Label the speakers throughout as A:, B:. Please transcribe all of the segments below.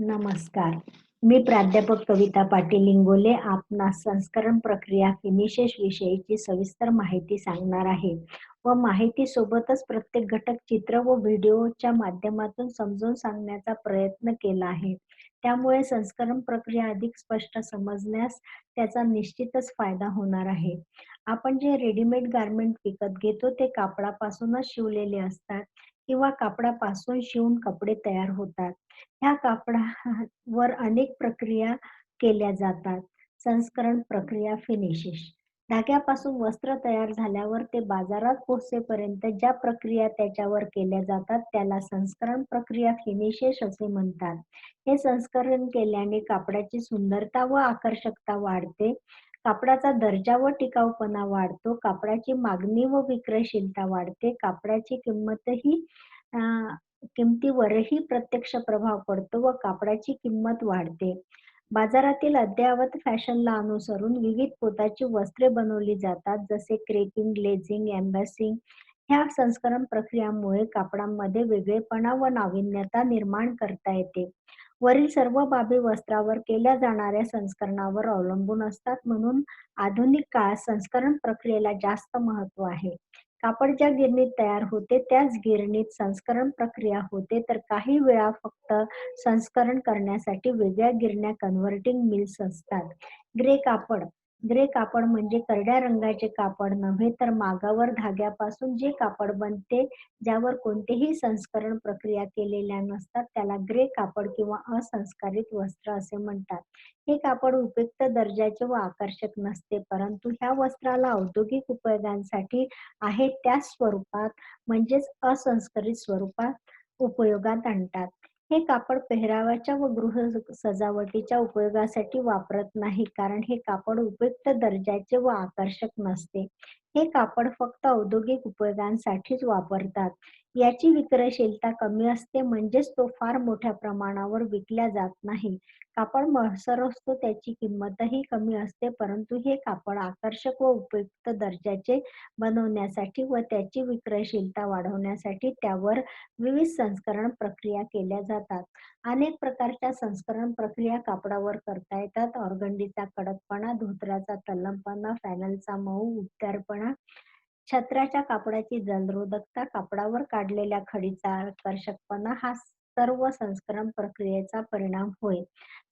A: नमस्कार. मी प्राध्यापक कविता पाटील इंगोले आपणास संस्करण प्रक्रिया फिनिशेस विषयीची सविस्तर माहिती सांगणार आहे व माहिती सोबतच प्रत्येक घटक चित्र व व्हिडिओच्या माध्यमातून समजून सांगण्याचा प्रयत्न केला आहे. त्यामुळे संस्करण प्रक्रिया अधिक स्पष्ट समजण्यास त्याचा निश्चितच फायदा होणार आहे. आपण जे रेडीमेड गारमेंट विकत घेतो ते कापडापासूनच शिवलेले असतात किंवा कापडापासून शिवून कपडे तयार होतात. ह्या कापडावर अनेक प्रक्रिया केल्या जातात. संस्करण प्रक्रिया फिनिशेस. धाग्यापासून वस्त्र तयार झाल्यावर ते बाजारात पोहोचेपर्यंत ज्या प्रक्रिया त्याच्यावर केल्या जातात त्याला संस्करण प्रक्रिया फिनिशेस असे म्हणतात. हे संस्करण केल्याने कापडाची सुंदरता व आकर्षकता वाढते. कापडाचा दर्जा व टिकाऊपणा वाढतो. कापडाची मागणी व विक्रयशीलता वाढते. कापडाची किमतीवरही प्रत्यक्ष प्रभाव पडतो व कापडाची किंमत वाढते. बाजारातील अद्ययावत फॅशनला अनुसरून विविध पोताची वस्त्रे बनवली जातात, जसे क्रेपिंग, ग्लेझिंग, एम्बॅसिंग. ह्या संस्करण प्रक्रियामुळे कापडामध्ये वेगळेपणा व नाविन्यता निर्माण करता येते. वरील सर्व बाबी वस्त्रावर केल्या जाणाऱ्या संस्करणावर अवलंबून असतात, म्हणून आधुनिक काळात संस्करण प्रक्रियेला जास्त महत्त्व आहे. कापड ज्या गिरणीत तयार होते त्याच गिरणीत संस्करण प्रक्रिया होते, तर काही वेळा फक्त संस्करण करण्यासाठी वेगळ्या गिरण्या कन्व्हर्टिंग मिल्स असतात. ग्रे कापड. ग्रे कापड म्हणजे करड्या रंगाचे कापड नव्हे, तर मागावर धाग्यापासून जे कापड बनते ज्यावर कोणतेही संस्करण प्रक्रिया केलेल्या नसतात त्याला ग्रे कापड किंवा असंस्कारित वस्त्र असे म्हणतात. हे कापड उपयुक्त दर्जाचे व आकर्षक नसते, परंतु ह्या वस्त्राला औद्योगिक उपयोगांसाठी आहे त्याच स्वरूपात म्हणजेच असंस्करित स्वरूपात उपयोगात आणतात. हे कापड पेहरावाच्या व गृह सजावटीच्या उपयोगासाठी वापरत नाही, कारण हे कापड उपयुक्त दर्जाचे व आकर्षक नसते. हे कापड फक्त औद्योगिक उपयोगांसाठीच वापरतात. याची विक्रयशीलता कमी असते, म्हणजेच तो फार मोठ्या प्रमाणावर विकल्या जात नाही. कापड मळसर असतो, त्याची किंमतही कमी असते, परंतु हे कापड आकर्षक व उपयुक्त दर्जाचे बनवण्यासाठी व त्याची विक्रयशीलता वाढवण्यासाठी त्यावर विविध संस्करण प्रक्रिया केल्या जातात. अनेक प्रकारच्या संस्करण प्रक्रिया कापडावर करता येतात. ऑर्गंडीचा कडकपणा, धोतराचा तल्लमपणा, फॅनलचा मऊ उबदारपणा, छत्राच्या कापडाची जलरोधकता, कापडावर काढलेल्या खडीचा आकर्षकपणा हा सर्व संस्करण प्रक्रियेचा परिणाम होय.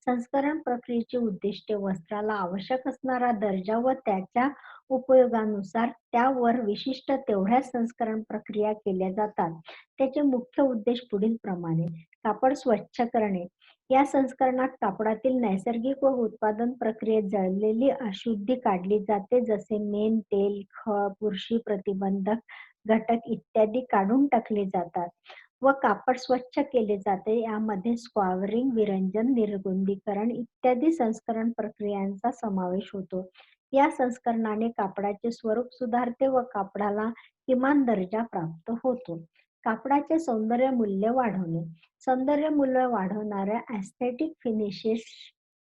A: संस्करण प्रक्रियेची उद्दिष्टे वस्त्राला आवश्यक असणारा दर्जा व त्याच्या उपयोगानुसार त्यावर विशिष्ट तेवढ्याच संस्करण प्रक्रिया केल्या जातात. त्याचे मुख्य उद्देश पुढील प्रमाणे. कापड स्वच्छ करणे. या संस्करणात कापडातील नैसर्गिक व उत्पादन प्रक्रियेत जळलेली अशुद्धी काढली जाते, जसे मेण, तेल, खळ, बुरशी प्रतिबंधक घटक इत्यादी काढून टाकले जातात व कापड स्वच्छ केले जाते. यामध्ये स्क्वावरिंग, विरंजन, निर्गुंदीकरण इत्यादी संस्करण प्रक्रियांचा समावेश होतो. या संस्करणाने कापडाचे स्वरूप सुधारते व कापडाला किमान दर्जा प्राप्त होतो. कापडाचे सौंदर्य मूल्य वाढवणे. सौंदर्य मूल्य वाढवणाऱ्या एस्थेटिक फिनिशेस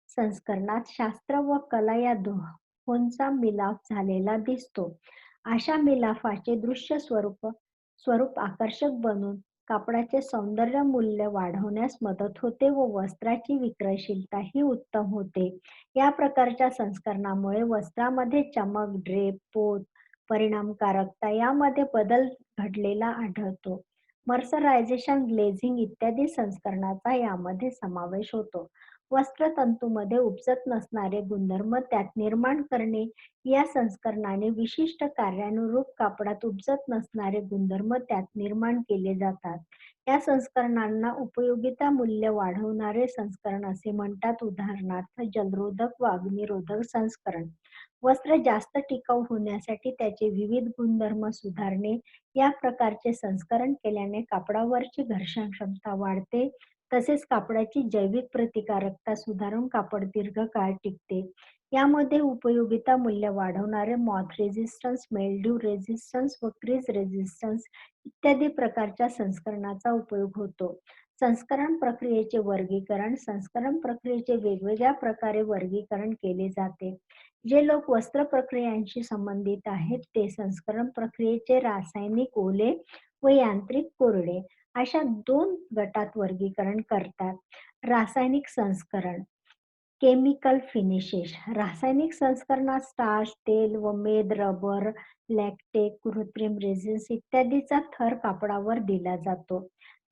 A: संस्करणात शास्त्र व कला या दोहोंचा मिलाफ झालेला दिसतो. अशा मिलाफाचे दृश्य स्वरूप आकर्षक बनून कापडाचे सौंदर्य मूल्य वाढवण्यास मदत होते व वस्त्राची विक्रयशीलताही उत्तम होते. या प्रकारच्या संस्करणामुळे वस्त्रामध्ये चमक, ड्रेप, पोत, परिणामकारकता यामध्ये बदल घडलेला आढळतो. मर्सरायझेशन, ग्लेझिंग इत्यादी संस्करणाचा यामध्ये समावेश होतो. वस्त्रतंतूमध्ये उपजत नसणारे गुणधर्म त्यात निर्माण करणे. या संस्करणाने विशिष्ट कार्यानुरूप कापडात उपजत नसणारे गुणधर्म त्यात निर्माण केले जातात. या संस्करणांना उपयोगिता मूल्य वाढवणारे संस्करण असे म्हणतात. उदाहरणार्थ जलरोधक व अग्निरोधक संस्करण. वस्त्र जास्त टिकाऊ होण्यासाठी त्याचे विविध गुणधर्म सुधारणे. या प्रकारचे संस्करण केल्याने कापडावरची घर्षण क्षमता वाढते, तसेच कापडाची जैविक प्रतिकारकता सुधारून कापड दीर्घकाळ टिकते. यामध्ये उपयोगिता मूल्य वाढवणारे मॉथ रेझिस्टन्स, मेल्ड्यू रेझिस्टन्स व क्रीज रेझिस्टन्स इत्यादी प्रकारच्या संस्करणाचा उपयोग होतो. संस्करण प्रक्रियेचे वर्गीकरण. संस्करण प्रक्रियेचे वेगवेगळ्या प्रकारे वर्गीकरण केले जाते. जे लोक वस्त्र प्रक्रियांशी संबंधित आहेत ते संस्करण प्रक्रियेचे रासायनिक ओले व यांत्रिक कोरडे अशा 2 गटात वर्गीकरण करतात. रासायनिक संस्करण, केमिकल फिनिशेस. रासायनिक संस्करणात स्टार्च, तेल व मेद, रबर, लॅक्टेट, कृत्रिम रेझिन्स इत्यादीचा थर कापडावर दिला जातो.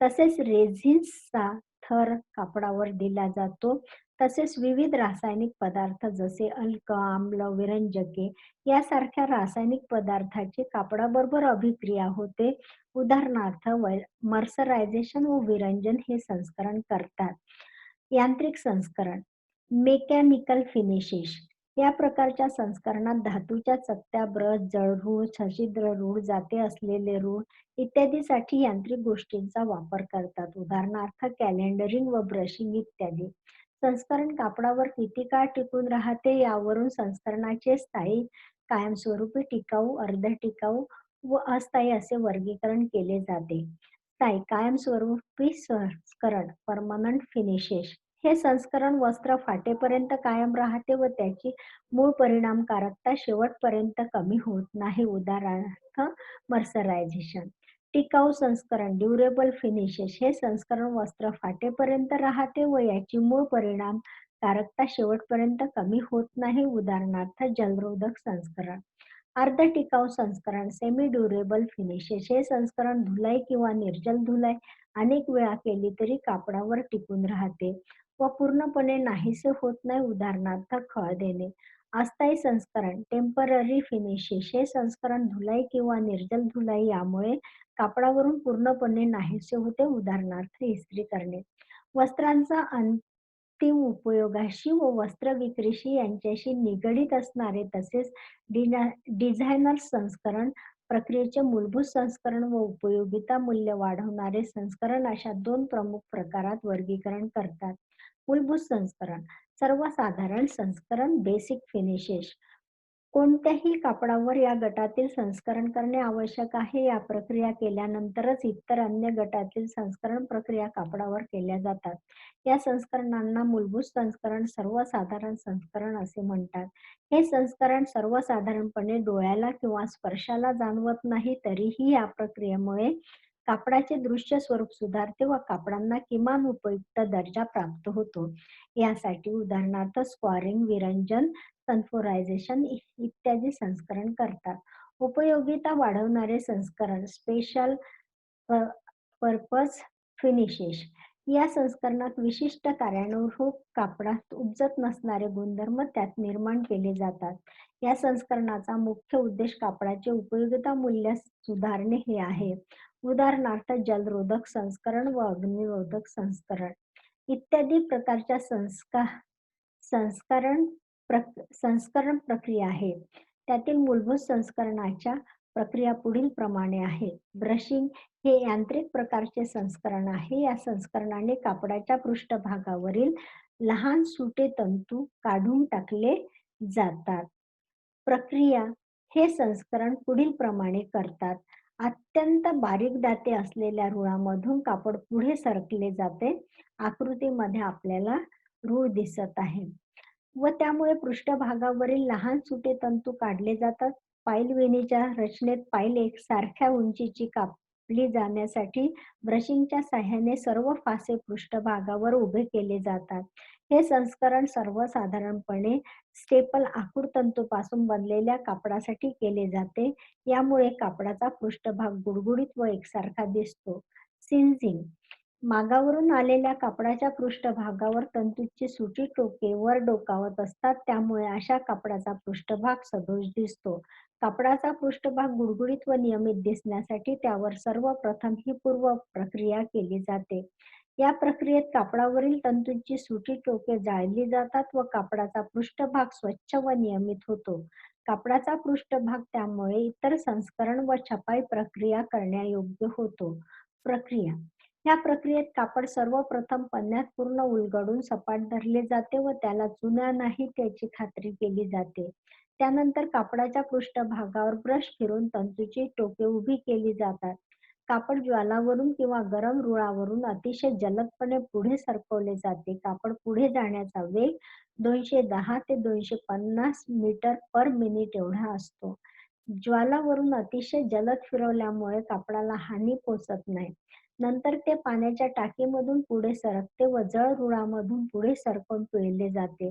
A: तसेच रेझिन्सचा थर कापडावर दिला जातो. तसेच विविध रासायनिक पदार्थ जसे अल्क, आम्ल, विरंजके यासारख्या रासायनिक पदार्थाची कापडाबरोबर अभिक्रिया होते. उदाहरणार्थ मर्सरायझेशन व विरंजन हे संस्करण करतात. यांत्रिक संस्करण, मेकॅनिकल फिनिशेस. या प्रकारच्या संस्करणात धातूच्या चकत्या, ब्रश, जळरूळ, सछिद्र रूळ, जाते असलेले रूळ इत्यादीसाठी यांत्रिक गोष्टींचा वापर करतात. उदाहरणार्थ कॅलेंडरिंग व ब्रशिंग इत्यादी. संस्करण कापडावर किती काळ टिकून राहते यावरून संस्करणाचे स्थायी, कायमस्वरूपी, टिकाऊ, अर्ध टिकाऊ व अस्थायी असे वर्गीकरण केले जाते. स्थायी, कायमस्वरूपी संस्करण, परमनंट फिनिशेस. हे संस्करण वस्त्र फाटेपर्यंत कायम राहते व त्याची मूळ परिणामकारकता शेवटपर्यंत कमी होत नाही. उदाहरणार्थ मर्सरायझेशन. टिकाऊ संस्करण, ड्युरेबल फिनिशेस. हे संस्करण वस्त्र फाटेपर्यंत राहते व याची मूळ परिणामकारकता शेवटपर्यंत कमी होत नाही. उदाहरणार्थ जलरोधक संस्करण. अर्ध टिकाऊ संस्करण, सेमी ड्युरेबल फिनिशेस. हे संस्करण धुलाई किंवा निर्जल धुलाई अनेक वेळा केली तरी कापडावर टिकून राहते व पूर्णपणे नाहीसे होत नाही. उदाहरणार्थ खळ देणे. अस्थायी संस्करण, टेम्पररी फिनिशेस. हे संस्करण धुलाई किंवा निर्जल धुलाई यामुळे कापडावरून पूर्णपणे नाहीसे होते. उदाहरणार्थ इस्त्री करणे. वस्त्रांचा अंतिम उपयोगाशी व वस्त्र विक्रीशी यांच्याशी निगडीत असणारे तसेच डिझायनर संस्करण, प्रक्रियेचे मूलभूत संस्करण व उपयोगिता मूल्य वाढवणारे संस्करण अशा 2 प्रमुख प्रकारात वर्गीकरण करतात. मूलभूत संस्करण, सर्वसाधारण संस्करण, बेसिक फिनिशेस. कोणत्याही कापडावर या गटातील संस्करण करणे आवश्यक आहे. या प्रक्रिया केल्यानंतरच इतर अन्य गटातील संस्करण प्रक्रिया कापडावर केल्या जातात. या संस्करणांना मूलभूत संस्करण, सर्वसाधारण संस्करण असे म्हणतात. हे संस्करण सर्वसाधारणपणे डोळ्याला किंवा स्पर्शाला जाणवत नाही, तरीही या प्रक्रियेमुळे कापडाचे दृश्य स्वरूप सुधारते व कापडांना किमान उपयुक्त दर्जा प्राप्त होतो. यासाठी उदाहरणार्थ स्क्वारिंग, विरंजन, सल्फ्युरायझेशन इत्यादी संस्करण करतात. उपयोगिता वाढवणारे संस्करण, स्पेशल पर्पज फिनिशेस. या संस्करणात विशिष्ट कार्यानुरूप कापडात उपजत नसणारे गुणधर्म त्यात निर्माण केले जातात. या संस्करणाचा मुख्य उद्देश कापडाचे उपयोगिता मूल्य सुधारणे हे आहे. उदाहरणार्थ जलरोधक संस्करण व अग्निरोधक संस्करण इत्यादी प्रकारच्या संस्करण संस्करण प्रक्रिया आहेत. त्यातील मूलभूत संस्करणाच्या प्रक्रिया पुढील प्रमाणे आहेत. ब्रशिंग हे यांत्रिक प्रकारचे संस्करण आहे. या संस्करणाने कापडाच्या पृष्ठभागावरील लहान सुटे तंतू काढून टाकले जातात. प्रक्रिया हे संस्करण पुढील प्रमाणे करतात. अत्यंत बारीक दाते असलेल्या रुळामधून कापड पुढे सरकले जाते. आकृतीमध्ये आपल्याला रूळ दिसत आहे व त्यामुळे पृष्ठभागावरील लहान सुटे तंतू काढले जातात. पाईल वेणीच्या रचनेत पाईल एकसारख्या उंचीची कापली जाण्यासाठी ब्रशिंगच्या साहाय्याने सर्व फासे पृष्ठभागावर उभे केले जातात. हे संस्करण सर्वसाधारणपणे स्टेपल आकुरतंतूपासून बनलेल्या कापडासाठी केले जाते. यामुळे कापडाचा पृष्ठभाग गुळगुळीत व एकसारखा दिसतो. सिंजिंग, मागावरून आलेल्या कापडाच्या पृष्ठभागावर तंतूची सुटी टोके वर डोकावत असतात, त्यामुळे अशा कापडाचा पृष्ठभाग सदोष दिसतो. कापडाचा पृष्ठभाग गुळगुळीत व नियमित दिसण्यासाठी त्यावर सर्वप्रथम ही पूर्व प्रक्रिया केली जाते. या प्रक्रियेत कापडावरील तंतूंची सुटी टोके जाळली जातात व कापडाचा पृष्ठभाग स्वच्छ व नियमित होतो. कापडाचा पृष्ठभाग त्यामुळे इतर संस्करण व छपाई प्रक्रिया करण्यायोग्य होतो. प्रक्रिया, या प्रक्रियेत कापड सर्वप्रथम पन्न्यात पूर्ण उलगडून सपाट धरले जाते व त्याला चुना नाही याची खात्री केली जाते. त्यानंतर कापडाच्या पृष्ठभागावर ब्रश फिरवून तंतूची टोके उभी केली जातात. कापड ज्वालावरून किंवा गरम रुळावरून अतिशय जलदपणे पुढे सरकवले जाते. कापड पुढे जाण्याचा वेग 210 ते 250 मीटर पर मिनिट एवढा असतो. ज्वालावरून अतिशय जलद फिरवल्यामुळे कापडाला हानी पोचत नाही. नंतर ते पाण्याच्या टाकीमधून पुढे सरकते व जळरुळामधून पुढे सरकवून पिळले जाते.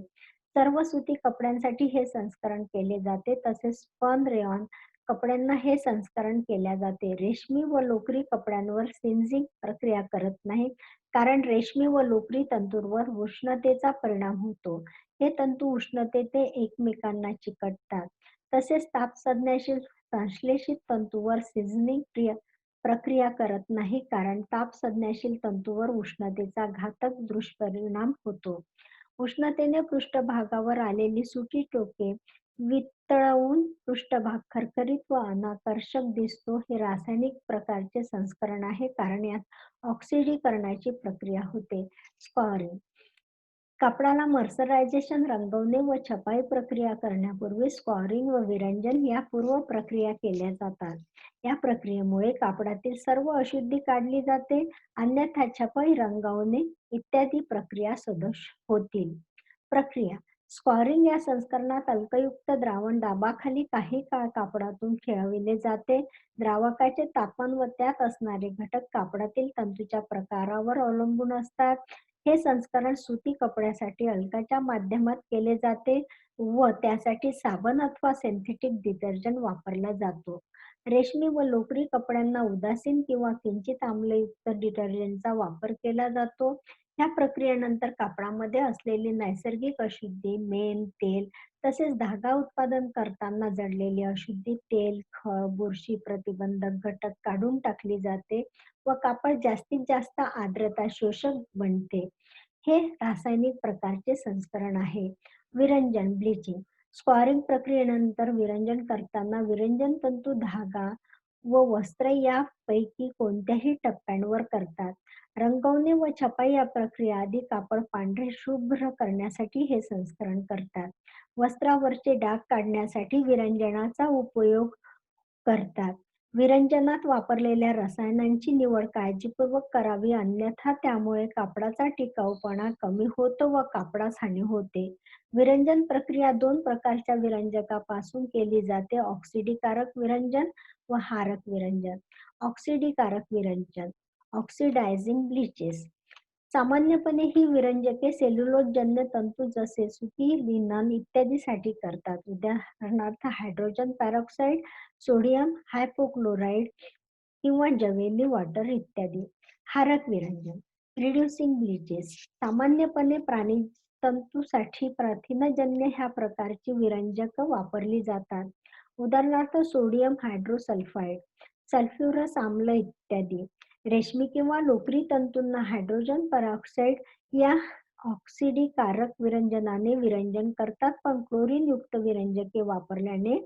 A: सर्व सुती कपड्यांसाठी हे संस्करण केले जाते. तसेच स्पन रेयॉन कपड्यांना हे संस्करण केल्या जाते. रेशमी व लोकरी कपड्यांवर सिंजिंग प्रक्रिया करत नाही, कारण रेशमी व लोकरी तंतूंवर उष्णतेचा परिणाम होतो. हे तंतू उष्णतेने एकमेकांना चिकटतात. तसेच तापसंज्ञाशील संश्लेषित तंतूवर सिझनिंग प्रक्रिया करत नाही, कारण तापसंज्ञाशील तंतूवर उष्णतेचा घातक दुष्परिणाम होतो. उष्णतेने पृष्ठभागावर आलेली सुटी टोके वितळवून पृष्ठभाग खरखरीत व अनाकर्षक दिसतो. हे रासायनिक प्रकारचे संस्करण आहे, कारण यात ऑक्सिडीकरणाची प्रक्रिया होते. स्कॉरिंग कापडाला मर्सरायझेशन, रंगवणे व छपाई प्रक्रिया करण्यापूर्वी स्कॉरिंग व विरंजन या पूर्व प्रक्रिया केल्या जातात. या प्रक्रियेमुळे कापडातील सर्व अशुद्धी काढली जाते, अन्यथा छपाई, रंगवणे इत्यादी प्रक्रिया सदोष होतील. प्रक्रिया स्कॉरिंग या संस्करणात अल्कयुक्त द्रावण दाबाखाली काही काळ कापडातून खेळविले जाते. द्रावकाचे तापमान व त्यात असणारे घटक कापडातील तंतूच्या प्रकारावर अवलंबून असतात. हे संस्करण सुती कपड्यासाठी अल्काच्या माध्यमात केले जाते व त्यासाठी साबण अथवा सिंथेटिक डिटर्जंट वापरला जातो. रेशमी व लोकरी कपड्यांना उदासीन किंवा किंचित आम्लयुक्त डिटर्जंटचा वापर केला जातो. ह्या प्रक्रियेनंतर कापडामध्ये असलेली नैसर्गिक अशुद्धी, मेण, तेल तसेच धागा उत्पादन करताना जडलेली अशुद्धी, तेल, खळ, बुरशी प्रतिबंधक घटक काढून टाकली जाते व कापड जास्तीत जास्त आर्द्रता शोषक बनते. हे रासायनिक प्रकारचे संस्करण आहे. विरंजन ब्लीचिंग स्कॉरिंग प्रक्रियेनंतर विरंजन करताना विरंजन तंतू, धागा व वस्त्र यापैकी कोणत्याही टप्प्यांवर करतात. रंगवणे व छपाई या प्रक्रिया आधी कापड पांढरे शुभ्र करण्यासाठी हे संस्करण करतात. वस्त्रावरचे डाग काढण्यासाठी विरंजनाचा उपयोग करतात. विरंजनात वापरलेल्या रसायनांची निवड काळजीपूर्वक करावी, अन्यथा त्यामुळे कापडाचा टिकाऊपणा कमी होतो व कापडास हानी होते. विरंजन प्रक्रिया दोन प्रकारच्या विरंजकापासून केली जाते: ऑक्सिडीकारक विरंजन व हारक विरंजन. ऑक्सिडीकारक विरंजन ऑक्सिडायझिंग ब्लीचेस सामान्यपणे ही विरंजके सेल्युलोजजन्य तंतू जसे सुती, लिनन इत्यादीसाठी करतात. उदाहरणार्थ हायड्रोजन पेरॉक्साईड, सोडियम हायपोक्लोराईड किंवा ज्वेलरी वॉटर इत्यादी. हारक विरंजन रिड्युसिंग ब्लीचेस सामान्यपणे प्राणीतंतूसाठी प्रथिनजन्य ह्या प्रकारची विरंजक वापरली जातात. उदाहरणार्थ सोडियम हायड्रोसल्फाइड, सल्फ्युरस आम्ल इत्यादी. रेशमी किंवा लोकरी तंतूंना हायड्रोजन पेरॉक्साईड या ऑक्सिडीकारक विरंजनाने विरंजन करतात, पण क्लोरीनयुक्त विरंजके वापरल्याने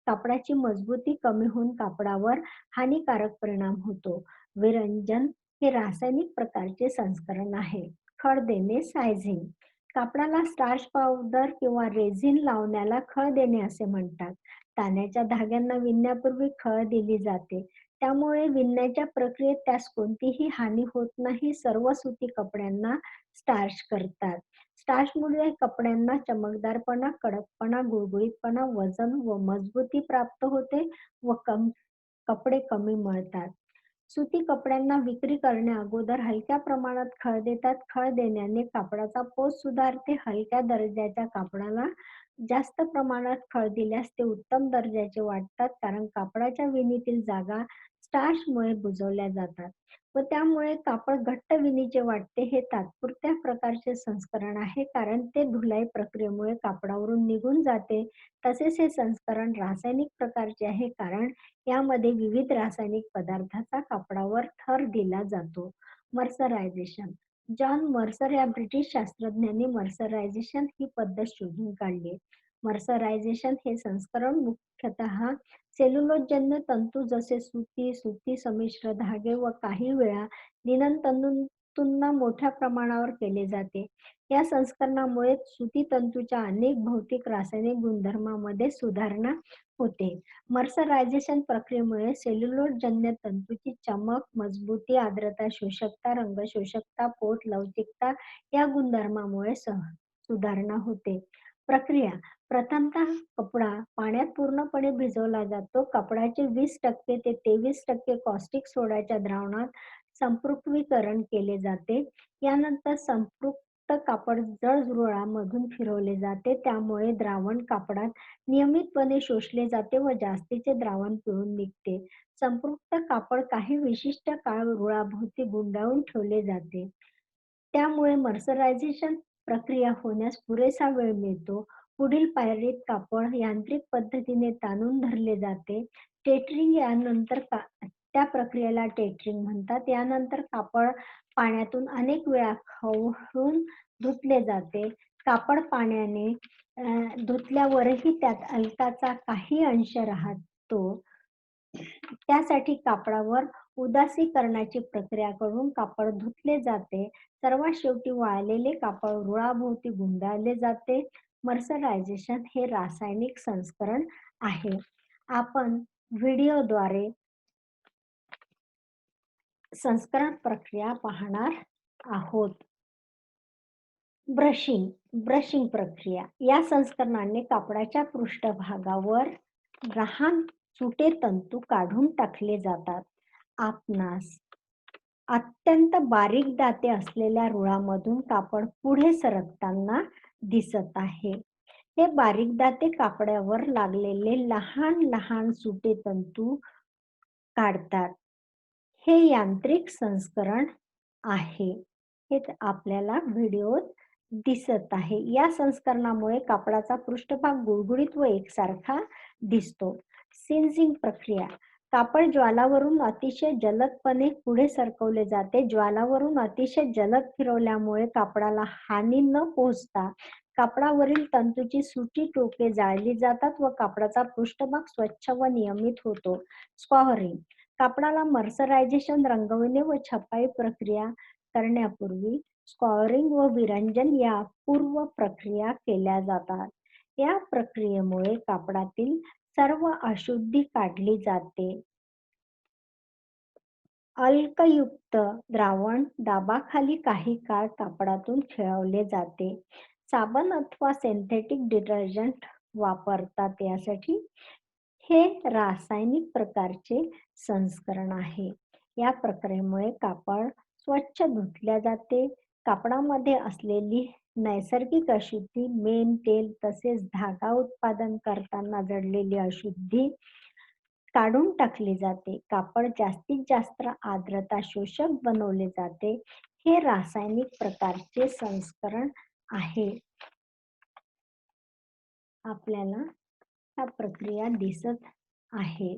A: कापडाची मजबूती कमी होऊन कापडावर हानिकारक परिणाम होतो. विरंजन हे रासायनिक प्रकारचे संस्करण आहे. खळ देणे सायझिंग कापडाला स्टार्च पावडर किंवा रेझिन लावण्याला खळ देणे असे म्हणतात. ताण्याच्या धाग्यांना विणण्यापूर्वी खळ दिली जाते. त्यामुळे विणण्याच्या प्रक्रियेत त्यास कोणतीही हानी होत नाही. सर्व सुती कपड्यांना स्टार्च करतात. स्टार्चमुळे कपड्यांना चमकदारपणा, कडकपणा, गुळगुळीतपणा, वजन व मजबूती प्राप्त होते व कपडे कमी मळतात. सुती कपड्यांना विक्री करण्याअगोदर हलक्या प्रमाणात खळ देतात. खळ देण्याने कापडाचा पोत सुधारते. हलक्या दर्जाच्या कापडाला जास्त प्रमाणात खळ दिल्यास ते उत्तम दर्जाचे वाटतात, कारण कापडाच्या विणीतील जागा स्टार्चमुळे बुजवल्या जातात व त्यामुळे कापड घट्ट विणीचे वाटते. हे तात्पुरत्या प्रकारचे संस्करण आहे, कारण ते धुलाई प्रक्रियेमुळे कापडावरून निघून जाते. तसेच हे संस्करण रासायनिक प्रकारचे आहे, कारण यामध्ये विविध रासायनिक पदार्थाचा कापडावर थर दिला जातो. मर्सरायझेशन जॉन मर्सर या ब्रिटिश शास्त्रज्ञांनी मर्सरायझेशन ही पद्धत शोधून काढली. मर्सरायझेशन हे संस्करण मुख्यतः सेल्युलोजजन्य तंतू जसे सुती, सुती संमिश्र धागे व काही वेळा लिनन तंतूंना मोठ्या प्रमाणावर केले जाते. या संस्करणामुळे सुती तंतूच्या अनेक भौतिक रासायनिक गुणधर्मांमध्ये सुधारणा होते. मर्सरायझेशन प्रक्रियेमुळे सेल्युलोजजन्य तंतूची चमक, मजबूती, आर्द्रता शोषकता, रंगशोषकता, पोत, लवचिकता या गुणधर्मामुळे सुधारणा होते. प्रक्रिया प्रथमतः कपडा पाण्यात पूर्णपणे भिजवला जातो. कपडाचे 20% ते 23% कॉस्टिक सोड्याच्या द्रावणात संपृक्तीकरण केले जाते. यानंतर संपृक्त कापड जळजुळामधून फिरवले जाते. त्यामुळे द्रावण कापडात नियमितपणे शोषले जाते व जास्तीचे द्रावण पिळून निघते. संपृक्त कापड काही विशिष्ट काळ रुळाभोवती गुंडाळून ठेवले जाते. त्यामुळे मर्सरायझेशन प्रक्रिया होण्यास पुरेसा वेळ मिळतो. पुढील पायरीत कापड यांत्रिक पद्धतीने ताणून धरले जाते. टेटरिंग यानंतर त्या प्रक्रियेला टेटरिंग म्हणतात. यानंतर कापड पाण्यातून अनेक वेळा खवळून धुतले जाते. कापड पाण्याने धुतल्यावरही त्यात अलकाचा काही अंश राहतो. त्यासाठी कापडावर उदासीकरणाची प्रक्रिया करून कापड धुतले जाते. सर्वात शेवटी वाळलेले कापड रुळाभोवती गुंडाळले जाते. मर्सरायझेशन हे रासायनिक संस्करण आहे. आपण व्हिडिओद्वारे संस्करण प्रक्रिया पाहणार आहोत. ब्रशिंग प्रक्रिया. या संस्करणाने कापडाच्या पृष्ठभागावर लहान सुटे तंतू काढून टाकले जातात. आपणास अत्यंत बारीक दाते असलेल्या रुळामधून कापड पुढे सरकताना दिसत आहे. हे बारीक दाते कापडावर लागलेले लहान लहान सुटे तंतू काढतात. हे यांत्रिक संस्करण आहे. हे आपल्याला व्हिडिओत दिसत आहे. या संस्करणामुळे कापडाचा पृष्ठभाग गुळगुळीत व एकसारखा दिसतो. सिंजिंग प्रक्रिया. कापड ज्वालावरून अतिशय जलदपणे पुढे सरकवले जाते. ज्वालावरून अतिशय जलद फिरवल्यामुळे कापडाला हानी न पोहोचता कापडावरील तंतूची सुटी टोके जाळली जातात व कापडाचा पृष्ठभाग स्वच्छ व नियमित होतो. स्क्वाहरिंग. कापडाला मर्सरायझेशन, रंगवणे व छपाई प्रक्रिया करण्यापूर्वी स्क्वाहरिंग व विरंजन या पूर्व प्रक्रिया केल्या जातात. या प्रक्रियेमुळे कापडातील सर्व अशुद्धी काढली जाते. अल्कयुक्त द्रावण दाबाखाली काही काळ कापडातून खेळवले जाते. साबण अथवा सिंथेटिक डिटर्जंट वापरतात यासाठी. हे रासायनिक प्रकारचे संस्करण आहे. या प्रक्रियेमुळे कापड स्वच्छ धुतल्या जाते. कापडामध्ये असलेली नैसर्गिक अशुद्धी, मेण, तेल तसेच धागा उत्पादन करताना जडलेली अशुद्धी काढून टाकली जाते. कापड जास्तीत जास्त आर्द्रता शोषक बनवले जाते. हे रासायनिक प्रकारचे संस्करण आहे. आपल्याला हा प्रक्रिया दिसत आहे.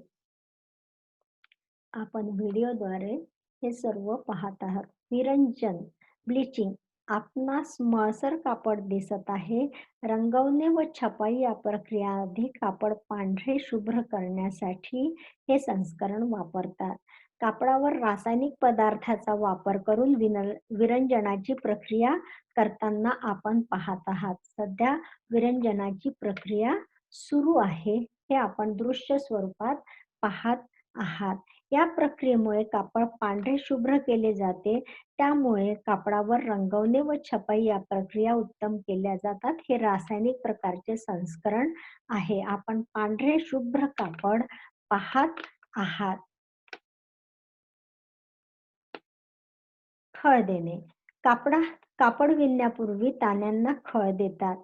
A: आपण व्हिडिओद्वारे हे सर्व पाहत आहात. विरंजन, ब्लिचिंग. आपणास मळसर कापड दिसत आहे. रंगवणे व छपाई या प्रक्रियाआधी कापड पांढरे शुभ्र करण्यासाठी हे संस्करण वापरतात. कापडावर रासायनिक पदार्थाचा वापर करून विरंजनाची प्रक्रिया करताना आपण पाहत आहात. सध्या विरंजनाची प्रक्रिया सुरू आहे. हे आपण दृश्य स्वरूपात पाहत आहात. या प्रक्रियेमुळे कापड पांढरे शुभ्र केले जाते. त्यामुळे कापडावर रंगवणे व छपाई या प्रक्रिया उत्तम केल्या जातात. हे रासायनिक प्रकारचे संस्करण आहे. आपण पांढरे शुभ्र कापड पाहत आहात. खळ देणे. कापड विणण्यापूर्वी ताण्यांना खळ देतात.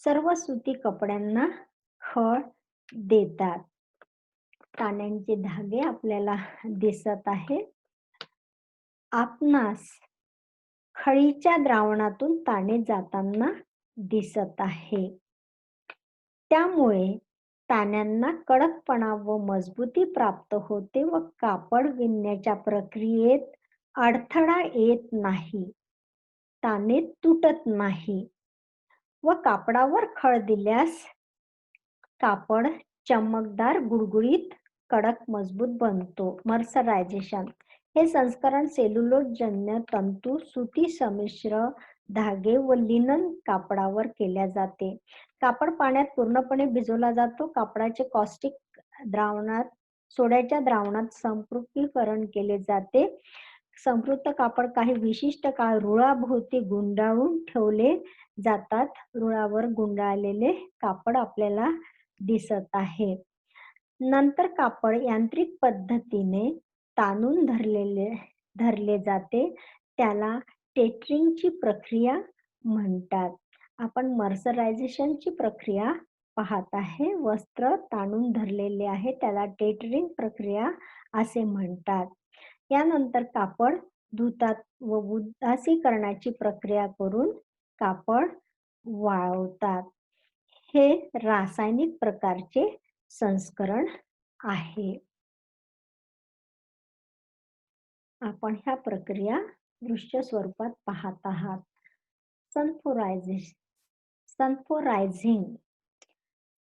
A: सर्व सुती कपड्यांना खळ देतात. ताण्यांचे धागे आपल्याला दिसत आहे. आपणास खळीच्या द्रावणातून ताणे जाताना दिसत आहे. त्यामुळे ताण्यांना कडकपणा व मजबूती प्राप्त होते व कापड विणण्याच्या प्रक्रियेत अडथळा येत नाही. ताणे तुटत नाही व कापडावर खळ दिल्यास कापड चमकदार, गुळगुळीत, कडक, मजबूत बनतो. मर्सरायझेशन. हे संस्करण सेल्युलोजन्य तंतू, सुती संमिश्र धागे व लिनन कापडावर केल्या जाते. कापड पाण्यात पूर्णपणे भिजवला जातो. कापडाचे कॉस्टिक द्रावणात, सोड्याच्या द्रावणात संपृक्तीकरण केले जाते. संपृक्त कापड काही विशिष्ट काळ रुळाभोवती गुंडाळून ठेवले जातात. रुळावर गुंडाळलेले कापड आपल्याला दिसत आहे. नंतर कापड यांत्रिक पद्धतीने ताणून धरले धरले जाते, त्याला टेटरिंगची प्रक्रिया म्हणतात. आपण मर्सरायझेशनची प्रक्रिया पाहत आहे. वस्त्र ताणून धरलेले आहे, त्याला टेटरिंग प्रक्रिया असे म्हणतात. यानंतर कापड धुतात व उदासीकरणाची प्रक्रिया करून कापड वाळवतात. हे रासायनिक प्रकारचे संस्करण आहे. आपण ह्या प्रक्रिया दृश्य स्वरूपात पाहत आहात. सल्फ्युरायझेशन सल्फ्युरायझिंग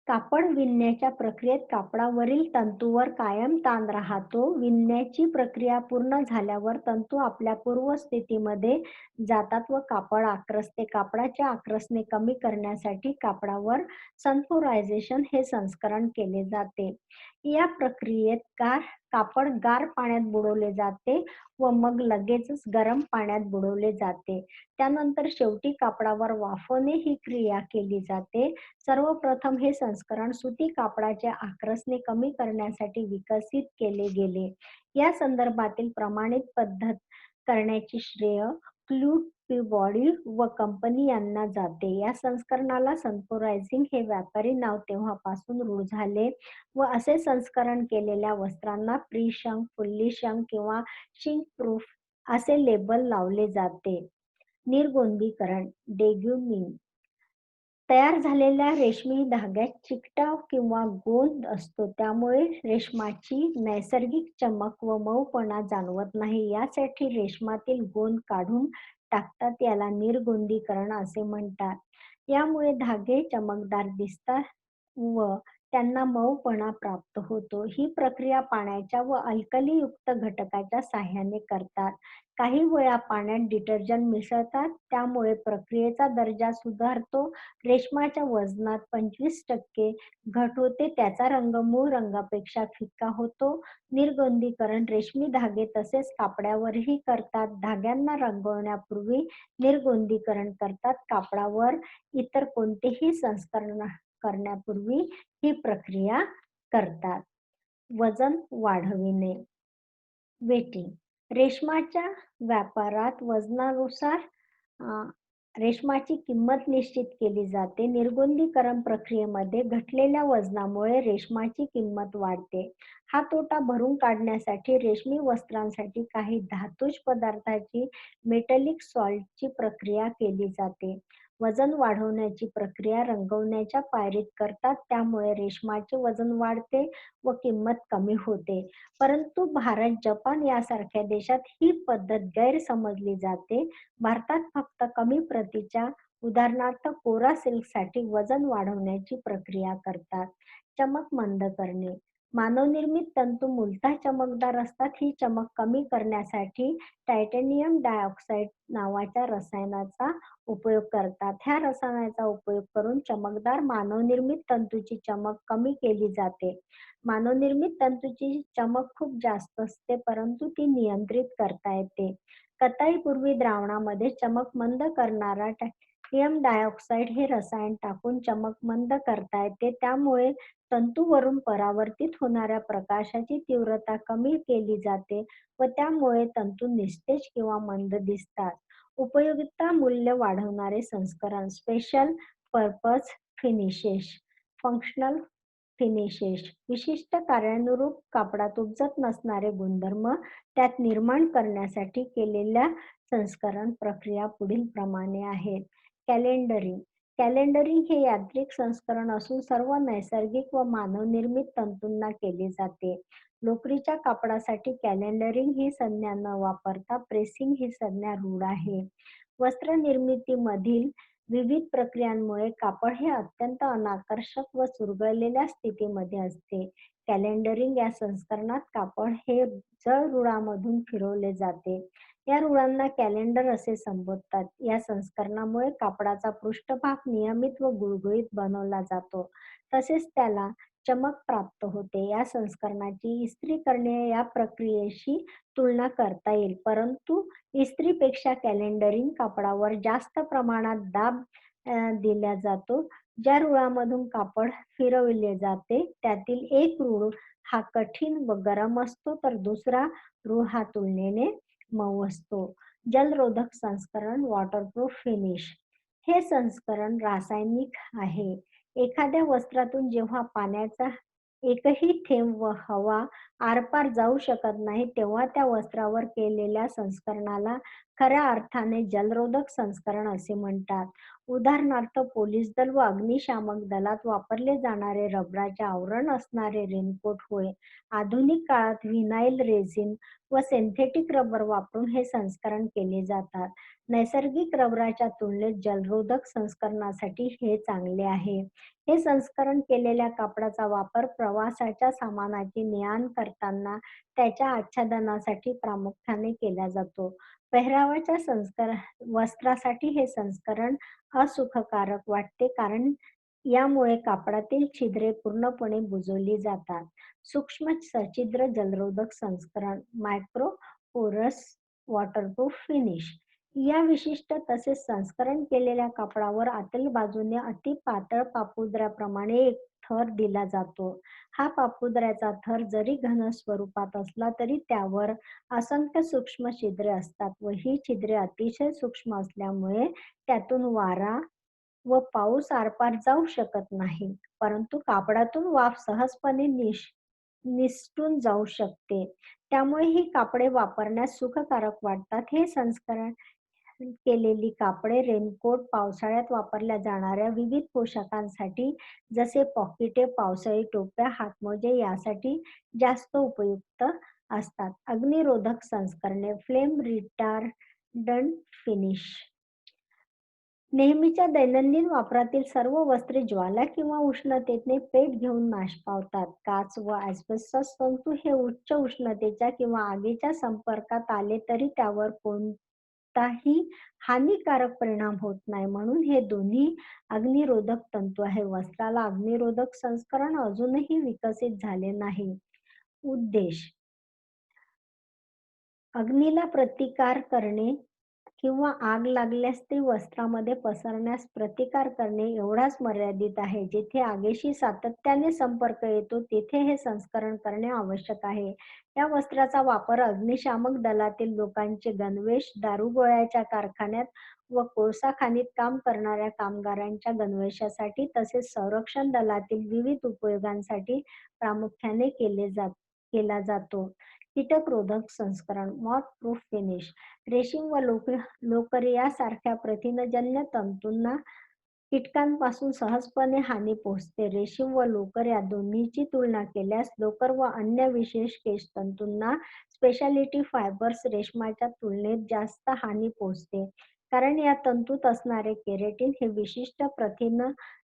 A: कापड विणण्याच्या प्रक्रियेत कापडावरील तंतूवर कायम ताण राहतो. विणण्याची प्रक्रिया पूर्ण झाल्यावर तंतू आपल्या पूर्वस्थितीमध्ये जातात व कापड आक्रसते. कापडाचे आक्रसणे कमी करण्यासाठी कापडावर सल्फ्युरायझेशन हे संस्करण केले जाते. या प्रक्रियेत कापड गार पाण्यात बुडवले जाते व मग लगेचच गरम पाण्यात बुडवले जाते. त्यानंतर शेवटी कापडावर वाफवणे ही क्रिया केली जाते. सर्वप्रथम हे संस्करण सुती कापडाचे आक्रसणे कमी करण्यासाठी विकसित केले गेले. या संदर्भातील प्रमाणित पद्धत करण्याची श्रेय क्लूड पीबॉडी व कंपनी यांना जाते. या संस्करणाला सल्फ्युरायझिंग हे व्यापारी नाव तेव्हापासून रूढ झाले व असे संस्करण केलेल्या वस्त्रांना प्री शंक, फुल्ली शंक किंवा शिंक प्रूफ असे लेबल लावले जाते. निर्गोंदीकरण डेग्युमिंग तयार झालेल्या रेशमी धाग्यात चिकटाव किंवा गोंद असतो, त्यामुळे रेशमाची नैसर्गिक चमक व मऊपणा जाणवत नाही. यासाठी रेशमातील गोंद काढून टाकतात, याला निर्गोंदीकरण असे म्हणतात. यामुळे धागे चमकदार दिसतात व त्यांना मऊपणा प्राप्त होतो. ही प्रक्रिया पाण्याच्या व अल्कलीयुक्त घटकाच्या साहाय्याने करतात. काही वेळा पाण्यात डिटर्जंट मिसळतात, त्यामुळे प्रक्रियेचा दर्जा सुधारतो. रेशमाच्या वजनात 25% घट होते, त्याचा रंग मूळ रंगापेक्षा फिक्का होतो. निर्गोंदीकरण रेशमी धागे तसेच कापडावरही करतात. धाग्यांना रंगवण्यापूर्वी निर्गोंदीकरण करतात. कापडावर इतर कोणतेही संस्करण करण्यापूर्वी ही प्रक्रिया करतात. वजन वाढविणे वेटिंग रेशमाच्या व्यापारात वजनानुसार रेशमाची किंमत निश्चित केली जाते. निर्गोंदीकरण प्रक्रियेमध्ये घटलेल्या वजनामुळे रेशमाची किंमत वाढते. हा तोटा भरून काढण्यासाठी रेशमी वस्त्रांसाठी काही धातूज पदार्थाची मेटलिक सॉल्टची प्रक्रिया केली जाते. वजन वाढवण्याची प्रक्रिया रंगवण्याच्या पायरीत करतात, त्यामुळे रेशमाचे वजन वाढते व किंमत कमी होते. परंतु भारत, जपान यासारख्या देशात ही पद्धत गैर समजली जाते. भारतात फक्त कमी प्रतीच्या उदाहरणार्थ कोरा सिल्कसाठी वजन वाढवण्याची प्रक्रिया करतात. चमक मंद करणे मानवनिर्मित तंतू मूलतः चमकदार असतात. ही चमक कमी करण्यासाठी टायटॅनियम डायऑक्साईड नावाच्या रसायनाचा उपयोग करतात. ह्या रसायनाचा उपयोग करून चमकदार मानवनिर्मित तंतूची चमक कमी केली जाते. मानवनिर्मित तंतूची चमक खूप जास्त असते, परंतु ती नियंत्रित करता येते. कताईपूर्वी द्रावणामध्ये चमक मंद करणारा टायटॅनियम डायऑक्साईड हे रसायन टाकून चमक मंद करता येते. त्यामुळे तंतूवरून परावर्तित होणाऱ्या प्रकाशाची तीव्रता कमी केली जाते व त्यामुळे तंतू निस्तेज किंवा मंद दिसतात. उपयोगिता मूल्य वाढवणारे संस्करण special purpose finishes functional finishes विशिष्ट कार्यानुरूप कापडात उपजत नसणारे गुणधर्म त्यात निर्माण करण्यासाठी केलेल्या संस्करण प्रक्रिया पुढील प्रमाणे आहेत. कॅलेंडरिंग कॅलेंडरिंग हे यांत्रिक संस्करण असून सर्व नैसर्गिक व मानवनिर्मित तंतूंना केले जाते. लोकरीच्या कापडासाठी कॅलेंडरिंग ही संज्ञा न वापरता प्रेसिंग ही संज्ञा रूढ आहे. वस्त्र निर्मितीमधील विविध प्रक्रियांमुळे कापड हे अत्यंत अनाकर्षक व चुरगळलेल्या स्थितीमध्ये असते. कॅलेंडरिंग या संस्करणात कापड हे जड रुळामधून फिरवले जाते. या रुळांना कॅलेंडर असे संबोधतात. या संस्करणामुळे कापडाचा पृष्ठभाग नियमित व गुळगुळीत बनवला जातो, तसेच त्याला चमक प्राप्त होते. या संस्करणाची इस्त्री करणे या प्रक्रियेशी तुलना करता येईल, परंतु इस्त्रीपेक्षा कॅलेंडरिंग कापडावर जास्त प्रमाणात दाब दिला जातो. ज्या रुळामधून कापड फिरवले जाते त्यातील एक रूळ हा कठीण व गरम असतो, तर दुसरा रूळ हा तुलनेने मऊ असतो. जलरोधक संस्करण वॉटरप्रूफ फिनिश. हे संस्करण रासायनिक आहे. एखाद्या वस्त्रातून जेव्हा पाण्याचा एकही थेंब व हवा आरपार जाऊ शकत नाही, तेव्हा त्या वस्त्रावर केलेल्या संस्करणाला खऱ्या अर्थाने जलरोधक संस्करण असे म्हणतात. उदाहरणार्थ, पोलीस दल व अग्निशामक दलात वापरले जाणारे रबराचे आवरण असणारे रेनकोट होय. आधुनिक काळात व्हिनाइल रेझिन व सिंथेटिक रबर वापरून हे संस्करण केले जातात. नैसर्गिक रबराच्या तुलनेत जलरोधक संस्करणासाठी हे चांगले आहे. हे संस्करण केलेल्या कापडाचा वापर प्रवासाच्या सामानाची ने-आण करताना त्याच्या आच्छादनासाठी प्रामुख्याने केला जातो. पेहरावाच्या वस्त्रासाठी हे संस्करण असुखकारक वाटते, कारण यामुळे कापडातील छिद्रे पूर्णपणे बुजवली जातात. सूक्ष्म सछिद्र जलरोधक संस्करण मायक्रो पोरस वॉटरप्रूफ फिनिश. या विशिष्ट तसेच संस्करण केलेल्या कापडावर आतील बाजूने अति पातळ पापुद्र्याप्रमाणे एक थर दिला जातो. हा पापुद्र्याचा थर जरी घन स्वरूपात असला तरी त्यावर असंख्य सूक्ष्म छिद्रे असतात व ही छिद्रे अतिशय सूक्ष्म असल्यामुळे त्यातून वारा व पाऊस आरपार जाऊ शकत नाही. परंतु कापडातून वाफ सहजपणे निसटून जाऊ शकते. त्यामुळे ही कापडे वापरण्यास सुखकारक वाटतात. हे संस्करण केलेली कापडे रेनकोट, पावसाळ्यात वापरल्या जाणाऱ्या विविध पोशाखांसाठी जसे पॉकेटे, पावसाळी टोप्या, हातमोजे यासाठी जास्त उपयुक्त असतात. अग्निरोधक संस्करणे फ्लेम रिटार्डंट फिनिश. नेहमीच्या दैनंदिन वापरातील सर्व वस्त्रे ज्वाला किंवा उष्णतेने पेट घेऊन नाश पावतात. काच व एस्बेस्टॉस तंतू हे उच्च उष्णतेच्या किंवा आगीच्या संपर्कात आले तरी त्यावर कोणताही हानिकारक परिणाम होत नाही, म्हणून हे दोन्ही अग्निरोधक तंतू आहे. वस्त्राला अग्निरोधक संस्करण अजूनही विकसित झाले नाही. उद्देश: अग्नीला प्रतिकार करणे किंवा आग लागल्यास ती वस्त्रामध्ये पसरण्यास प्रतिकार करणे एवढाच मर्यादित आहे. जिथे आगीशी सातत्याने संपर्क येतो तेथे हे संस्करण करणे आवश्यक आहे. या वस्त्राचा वापर अग्निशामक दलातील लोकांचे गणवेश, दारुगोळ्याच्या कारखान्यात व कोळसा खाणीत काम करणाऱ्या कामगारांच्या गणवेशासाठी तसेच संरक्षण दलातील विविध उपयोगांसाठी प्रामुख्याने केला जातो. कीटकरोधक संस्करण मॉथ प्रूफ फिनिश. रेशीम व लोकर यासारख्या प्रथिनजन्य तंतूंना कीटकांपासून सहजपणे हानी पोहोचते. रेशीम व लोकर या दोन्हीची तुलना केल्यास लोकर व अन्य विशेष केशतंतूंना स्पेशालिटी फायबर्स रेशमाच्या तुलनेत जास्त हानी पोहोचते, कारण या तंतूत असणारे केराटिन हे विशिष्ट प्रथिन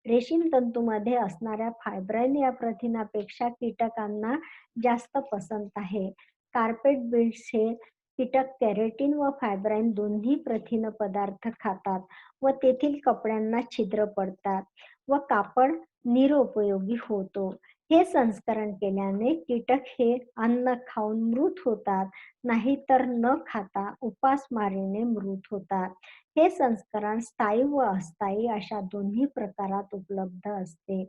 A: रेशीम तंतूमध्ये असणाऱ्या फायब्राइन या प्रथिनापेक्षा कीटकांना जास्त पसंत आहे. कार्पेट बिल्ड्स हे कीटक केराटिन व फायब्राइन दोन्ही प्रथिन पदार्थ खातात व तेथील कपड्यांना छिद्र पडतात व कापड निरुपयोगी होतो. हे संस्करण केल्याने कीटक हे अन्न खाऊन मृत होतात, नाहीतर न खाता उपासमारीने मृत होतात. हे संस्करण स्थायी व अस्थायी अशा दोन्ही प्रकारात उपलब्ध असते.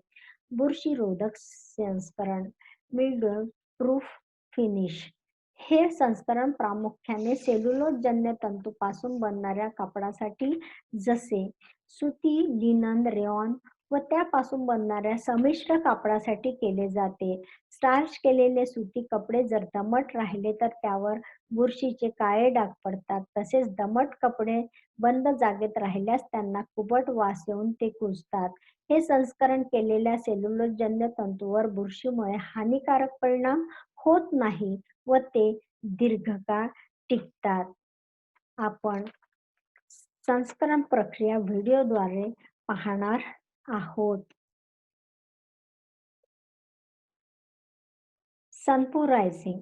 A: बुरशीरोधक संस्करण मिल्ड्यू प्रूफ फिनिश. हे संस्करण प्रामुख्याने सेल्युलोजजन्य तंतूपासून बनणाऱ्या कापडासाठी जसे सुती, लिनन, रेयॉन व त्यापासून बनणाऱ्या संमिश्र कापडासाठी केले जाते. स्टार्च केलेले सुती कपडे जर दमट राहिले तर त्यावर बुरशीचे काळे डाग पडतात. तसेच दमट कपडे बंद जागेत राहिल्यास त्यांना कुबट वास येऊन ते कुजतात. हे संस्करण केलेल्या सेल्युलोजजन्य तंतूवर बुरशीमुळे हानिकारक परिणाम होत नाही व ते दीर्घकाळ टिकतात. आपण संस्करण प्रक्रिया व्हिडिओद्वारे पाहणार आहोत. सनफोरायझिंग.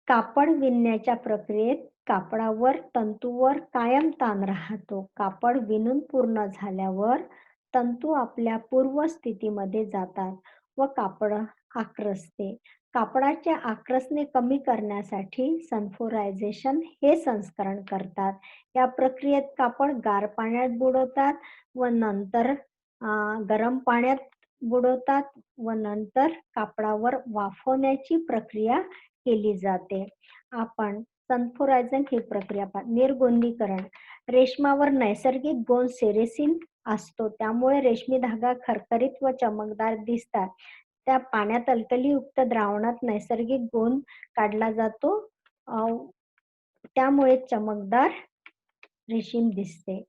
A: कापड विणण्याच्या प्रक्रियेत कापडावर तंतूवर कायम ताण राहतो. कापड विणून पूर्ण झाल्यावर तंतू आपल्या पूर्व स्थितीमध्ये जातात व कापड आक्रसते. कापडाचे आक्रसणे कमी करण्यासाठी सनफोरायझेशन हे संस्करण करतात. या प्रक्रियेत कापड गार पाण्यात बुडवतात व नंतर गरम पाण्यात बुडवतात व नंतर कापडावर वाफवण्याची प्रक्रिया केली जाते. आपण सल्फ्युरायझिंग ही प्रक्रिया निर्गुंदीकरण. रेशमावर नैसर्गिक गोंद सेरेसिन असतो. त्यामुळे रेशमी धागा खरखरीत व चमकदार दिसतात. त्या पाण्यात अल्कलीयुक्त द्रावणात नैसर्गिक गोंद काढला जातो. अ, त्यामुळे चमकदार रेशीम दिसते.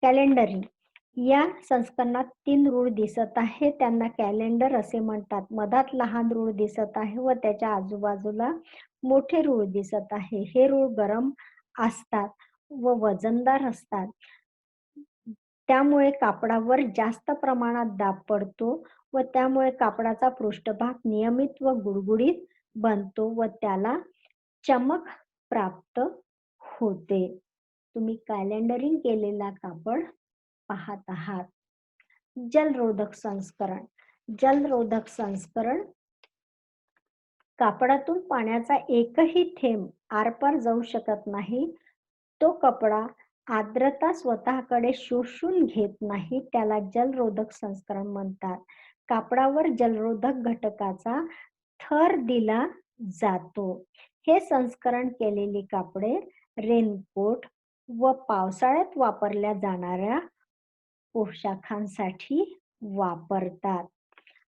A: कॅलेंडरिंग. या संस्करणात 3 रूळ दिसत आहे. त्यांना कॅलेंडर असे म्हणतात. मधात लहान रूळ दिसत आहे व त्याच्या आजूबाजूला मोठे रूळ दिसत आहे. हे रूळ गरम असतात व वजनदार असतात. त्यामुळे कापडावर जास्त प्रमाणात दाब पडतो व त्यामुळे कापडाचा पृष्ठभाग नियमित व गुळगुळीत बनतो व त्याला चमक प्राप्त होते. तुम्ही कॅलेंडरिंग केलेला कापड पाहत आहात. जलरोधक संस्करण. जलरोधक संस्करण कापडातून पाण्याचा एकही थेंब आरपार जाऊ शकत नाही. तो कपडा आर्द्रता स्वतःकडे शोषून घेत नाही. त्याला जलरोधक संस्करण म्हणतात. कापडावर जलरोधक घटकाचा थर दिला जातो. हे संस्करण केलेली कापडे रेनकोट व पावसाळ्यात वापरल्या जाणाऱ्या पोशाखांसाठी वापरतात.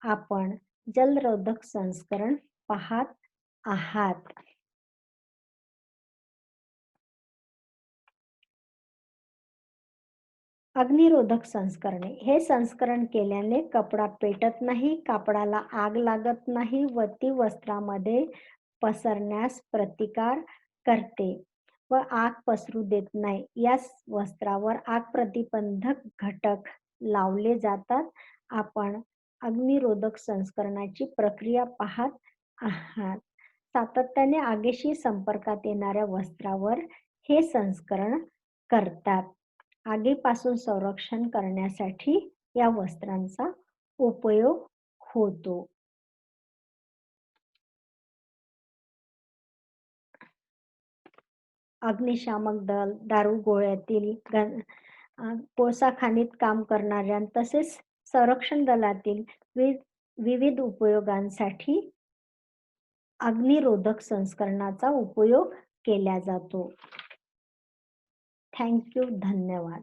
A: आपण जलरोधक संस्करण पाहत आहात. अग्निरोधक संस्करणे. हे संस्करण केल्याने कपडा पेटत नाही, कापडाला आग लागत नाही व ती वस्त्रामध्ये पसरण्यास प्रतिकार करते व आग पसरू देत नाही. या वस्त्रावर आग प्रतिबंधक घटक लावले जातात. आपण अग्निरोधक संस्करणाची प्रक्रिया पाहत आहात. सातत्याने आगीशी संपर्कात येणाऱ्या वस्त्रावर हे संस्करण करतात. आगीपासून संरक्षण करण्यासाठी या वस्त्रांचा उपयोग होतो. अग्निशामक दल, दारुगोळ्यातील कोळसा खाणीत काम करणाऱ्या तसेच संरक्षण दलातील विविध उपयोगांसाठी अग्निरोधक संस्करणाचा उपयोग केला जातो. Thank you. धन्यवाद.